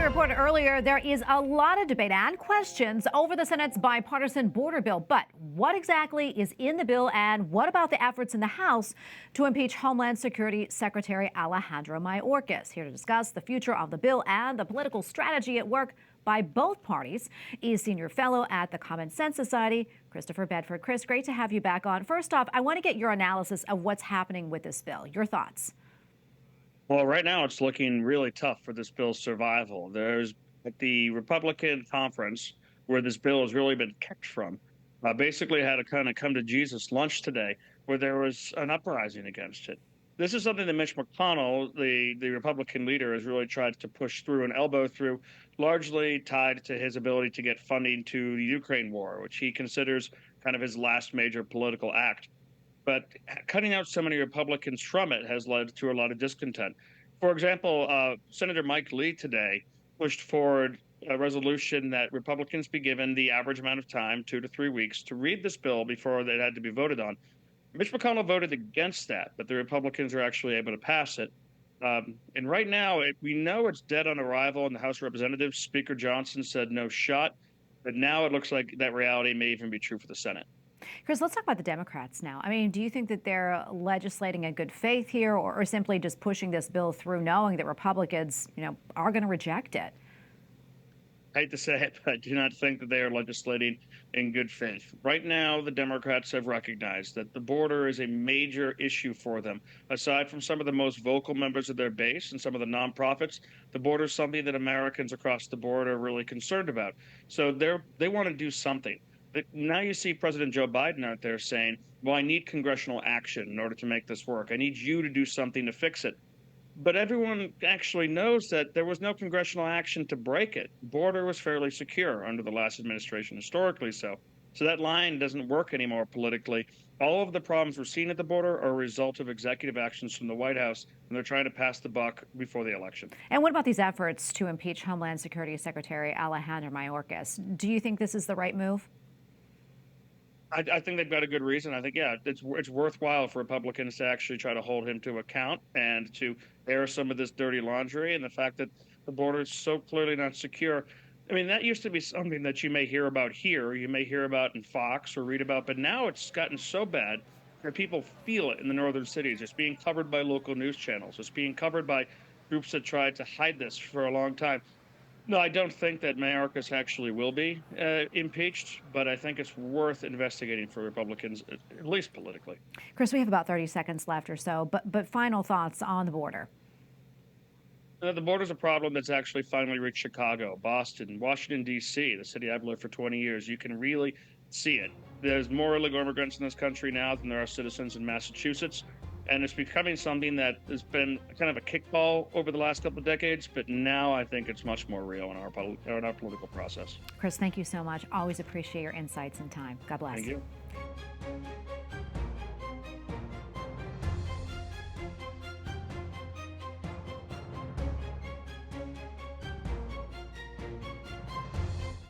we reported earlier, there is a lot of debate and questions over the Senate's bipartisan border bill. But what exactly is in the bill, and what about the efforts in the House to impeach Homeland Security Secretary Alejandro Mayorkas? Here to discuss the future of the bill and the political strategy at work by both parties is senior fellow at the Common Sense Society, Christopher Bedford. Chris, great to have you back on. First off, I want to get your analysis of what's happening with this bill. Your thoughts? Well, right now it's looking really tough for this bill's survival. There's at the Republican conference where this bill has really been kicked from. Basically had a kind of come to Jesus lunch today where there was an uprising against it. This is something that Mitch McConnell, the Republican leader, has really tried to push through and elbow through, largely tied to his ability to get funding to the Ukraine war, which he considers kind of his last major political act. But cutting out so many Republicans from it has led to a lot of discontent. For example, Senator Mike Lee today pushed forward a resolution that Republicans be given the average amount of time, 2 to 3 weeks, to read this bill before it had to be voted on. Mitch McConnell voted against that, but the Republicans are actually able to pass it. And right now, we know it's dead on arrival in the House of Representatives. Speaker Johnson said no shot, but now it looks like that reality may even be true for the Senate. Chris, let's talk about the Democrats now. I mean, do you think that they're legislating in good faith here, or simply just pushing this bill through knowing that Republicans, are going to reject it? I hate to say it, but I do not think that they are legislating in good faith. Right now, the Democrats have recognized that the border is a major issue for them. Aside from some of the most vocal members of their base and some of the nonprofits, the border is something that Americans across the board are really concerned about. So they want to do something. But now you see President Joe Biden out there saying, well, I need congressional action in order to make this work. I need you to do something to fix it. But everyone actually knows that there was no congressional action to break it. The border was fairly secure under the last administration, historically so. So that line doesn't work anymore politically. All of the problems we're seeing at the border are a result of executive actions from the White House, and they're trying to pass the buck before the election. And what about these efforts to impeach Homeland Security Secretary Alejandro Mayorkas? Do you think this is the right move? I think they've got a good reason. I think, yeah, it's worthwhile for Republicans to actually try to hold him to account and to air some of this dirty laundry, and the fact that the border is so clearly not secure. I mean, that used to be something that you may hear about here, you may hear about in Fox or read about, but now it's gotten so bad that people feel it in the northern cities. It's being covered by local news channels. It's being covered by groups that tried to hide this for a long time. No, I don't think that Mayorkas actually will be impeached, but I think it's worth investigating for Republicans, at least politically. Chris, we have about 30 seconds left or so, but final thoughts on the border. The border's a problem that's actually finally reached Chicago, Boston, Washington, D.C., the city I've lived for 20 years. You can really see it. There's more illegal immigrants in this country now than there are citizens in Massachusetts. And it's becoming something that has been kind of a kickball over the last couple of decades, but now I think it's much more real in our political process. Chris, thank you so much. Always appreciate your insights and time. God bless. Thank you.